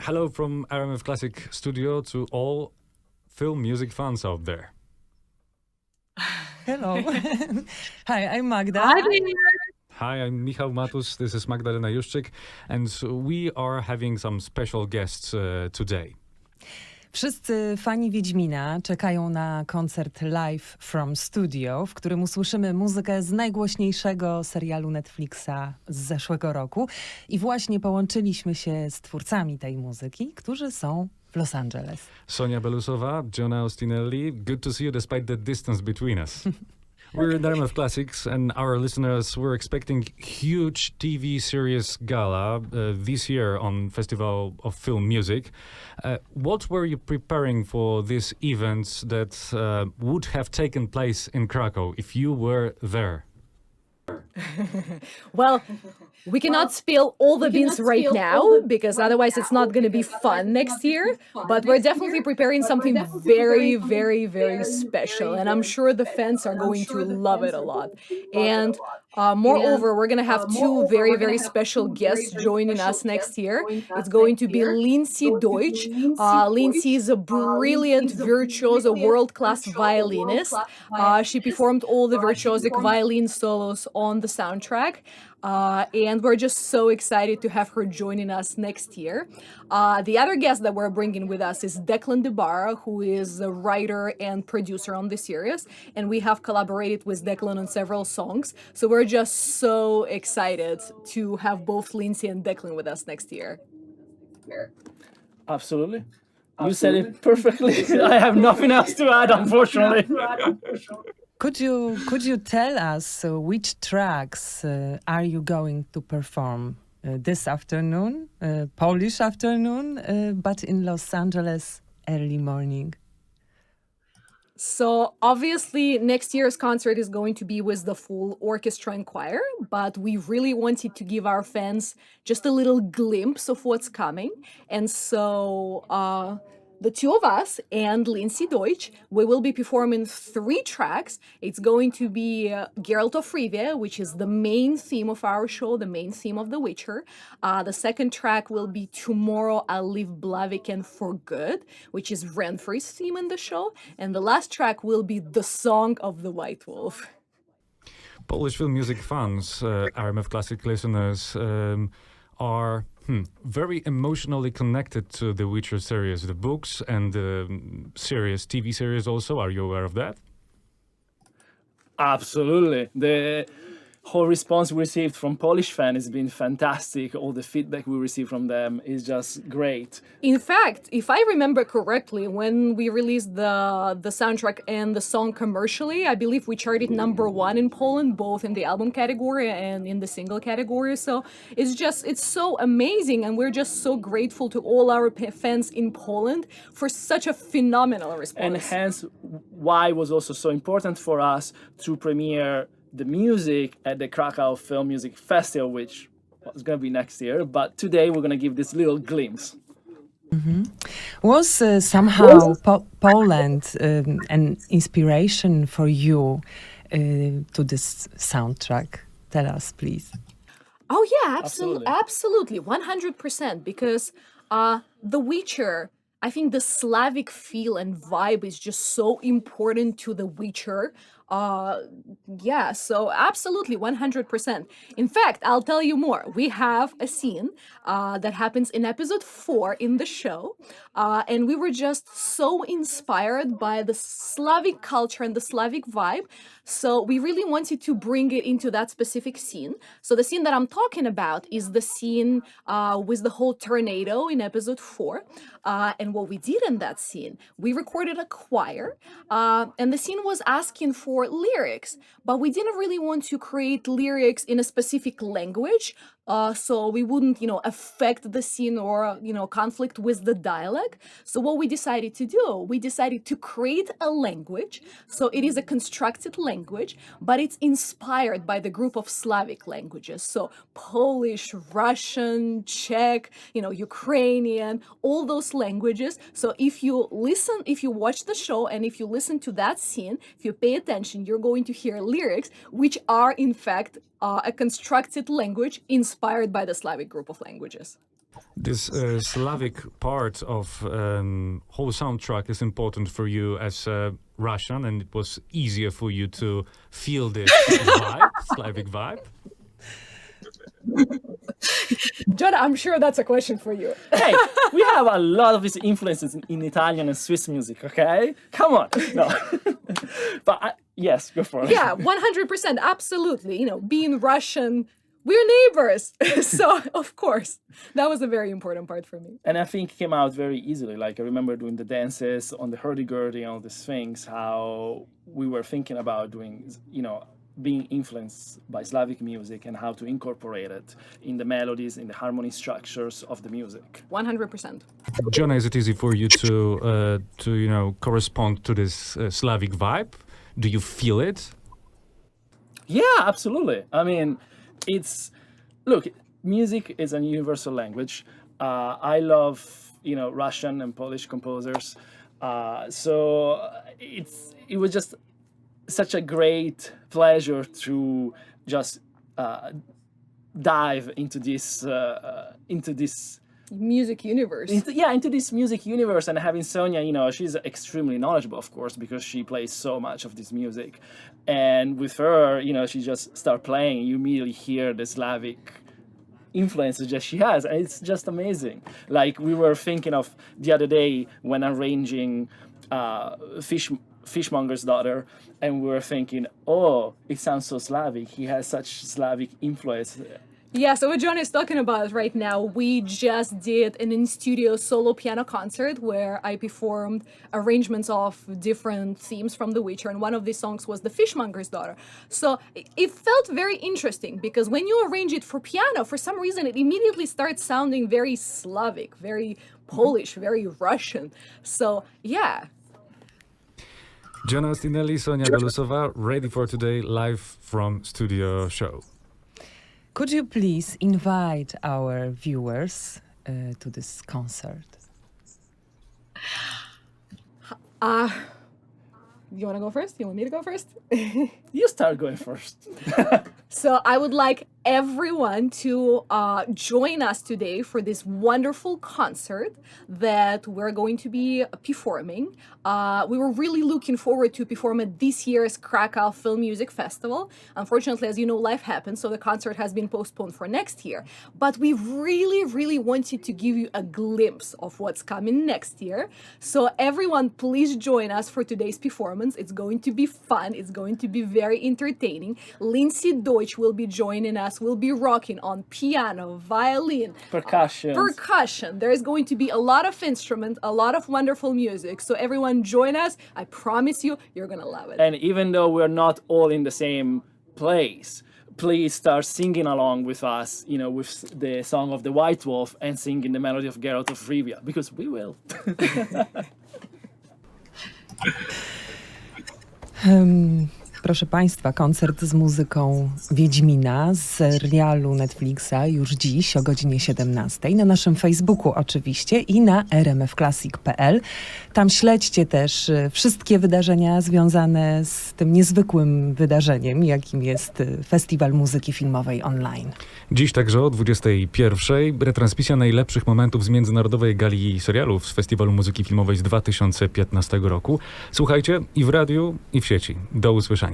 Hello from RMF Classic Studio to all film music fans out there. Hello. Hi, I'm Magda. Hi there. Hi, I'm Michał, Matus. This is Magdalena, Juszczyk, and we are having some special guests today. Wszyscy fani Wiedźmina czekają na koncert live from studio, w którym usłyszymy muzykę z najgłośniejszego serialu Netlixa z zeszłego roku. I właśnie połączyliśmy się z twórcami tej muzyki, którzy są w Los Angeles. Sonya Belousova, Giona Ostinelli, good to see you despite the distance between us. We're in RMF Classics, and our listeners were expecting huge TV series gala this year on Festival of Film Music. What were you preparing for this event that would have taken place in Krakow if you were there? Well, we cannot spill all the beans right now because otherwise it's not going to be fun next year. But we're definitely preparing something very, very, very special. And I'm sure the fans are going to love it a lot. And moreover, we're going to have two very, very special guests joining us next year. It's going to be Lindsay Deutsch. Lindsay is a brilliant virtuoso, world-class violinist. She performed all the virtuosic violin solos on the soundtrack. And we're just so excited to have her joining us next year. The other guest that we're bringing with us is Declan DeBarra, who is a writer and producer on the series. And we have collaborated with Declan on several songs. So we're just so excited to have both Lindsay and Declan with us next year. Absolutely. You said it perfectly. I have nothing else to add, unfortunately. Could you tell us which tracks are you going to perform this afternoon, Polish afternoon, but in Los Angeles early morning? So obviously next year's concert is going to be with the full orchestra and choir, but we really wanted to give our fans just a little glimpse of what's coming. And so the two of us and Lindsay Deutsch, we will be performing 3 tracks. It's going to be Geralt of Rivia, which is the main theme of our show, the main theme of The Witcher. The second track will be Tomorrow I'll Leave Blaviken for Good, which is Renfrey's theme in the show. And the last track will be The Song of the White Wolf. Polish film music fans, RMF Classic listeners, are very emotionally connected to the Witcher series, the books and the series, TV series also. Are you aware of that? Absolutely. The whole response we received from Polish fans has been fantastic. All the feedback we received from them is just great. In fact, if I remember correctly, when we released the soundtrack and the song commercially, I believe we charted #1 in Poland, both in the album category and in the single category. So it's so amazing, and we're just so grateful to all our fans in Poland for such a phenomenal response. And hence why it was also so important for us to premiere the music at the Krakow Film Music Festival, which is going to be next year. But today we're going to give this little glimpse. Mm-hmm. Was somehow Poland an inspiration for you to this soundtrack? Tell us, please. Oh yeah, absolutely, 100%. Because The Witcher, I think the Slavic feel and vibe is just so important to The Witcher. So absolutely 100%. In fact, I'll tell you more. We have a scene that happens in episode 4 in the show. And we were just so inspired by the Slavic culture and the Slavic vibe. So we really wanted to bring it into that specific scene. So the scene that I'm talking about is the scene with the whole tornado in episode 4. And what we did in that scene, we recorded a choir, and the scene was asking for lyrics, but we didn't really want to create lyrics in a specific language. So we wouldn't, affect the scene or, conflict with the dialogue. So what we decided to do, we decided to create a language. So it is a constructed language, but it's inspired by the group of Slavic languages. So Polish, Russian, Czech, Ukrainian, all those languages. So if you watch the show and if you listen to that scene, if you pay attention, you're going to hear lyrics, which are in fact a constructed language inspired by the Slavic group of languages. This Slavic part of whole soundtrack is important for you as Russian, and it was easier for you to feel this vibe, Slavic vibe. Giona, I'm sure that's a question for you. Hey, we have a lot of these influences in Italian and Swiss music, okay? Come on. No. But yes, go for it. Yeah, 100%, absolutely. You know, being Russian, we're neighbors. So, of course, that was a very important part for me. And I think it came out very easily. Like, I remember doing the dances on the hurdy-gurdy and all these things, how we were thinking about doing, you know, being influenced by Slavic music and how to incorporate it in the melodies, in the harmony structures of the music. 100%. Giona, is it easy for you to you know, correspond to this Slavic vibe? Do you feel it? Yeah, absolutely. I mean, look, music is a universal language. I love, you know, Russian and Polish composers. So it was just such a great pleasure to just dive into this Music universe. into this music universe. And having Sonya, you know, she's extremely knowledgeable, of course, because she plays so much of this music. And with her, you know, she just start playing, you immediately hear the Slavic influences that she has, and it's just amazing. Like, we were thinking of the other day when arranging Fishmonger's Daughter, and we were thinking, oh, it sounds so Slavic. He has such Slavic influence. Yeah, so what Giona is talking about right now, we just did an in-studio solo piano concert where I performed arrangements of different themes from The Witcher, and one of these songs was The Fishmonger's Daughter. So it felt very interesting because when you arrange it for piano, for some reason it immediately starts sounding very Slavic, very Polish, very Russian. So yeah. Giona Ostinelli, Sonya Belousova, ready for today live from studio show. Could you please invite our viewers to this concert? You want to go first? You want me to go first? You start going first. So I would like everyone to join us today for this wonderful concert that we're going to be performing. We were really looking forward to perform at this year's Krakow Film Music Festival. Unfortunately, as you know, life happened, so the concert has been postponed for next year. But we really, really wanted to give you a glimpse of what's coming next year. So everyone, please join us for today's performance. It's going to be fun. It's going to be very entertaining. Lindsay Deutsch will be joining us. We'll be rocking on piano, violin, percussion. There is going to be a lot of instruments, a lot of wonderful music. So everyone join us. I promise you, you're going to love it. And even though we're not all in the same place, please start singing along with us, you know, with the song of the White Wolf and singing the melody of Geralt of Rivia, because we will. Proszę Państwa, koncert z muzyką Wiedźmina z serialu Netlixa już dziś o godzinie 17 na naszym Facebooku oczywiście i na rmfclassic.pl. Tam śledźcie też wszystkie wydarzenia związane z tym niezwykłym wydarzeniem, jakim jest Festiwal Muzyki Filmowej online. Dziś także o 21:00 retransmisja najlepszych momentów z międzynarodowej gali serialów z Festiwalu Muzyki Filmowej z 2015 roku. Słuchajcie i w radiu, i w sieci. Do usłyszenia.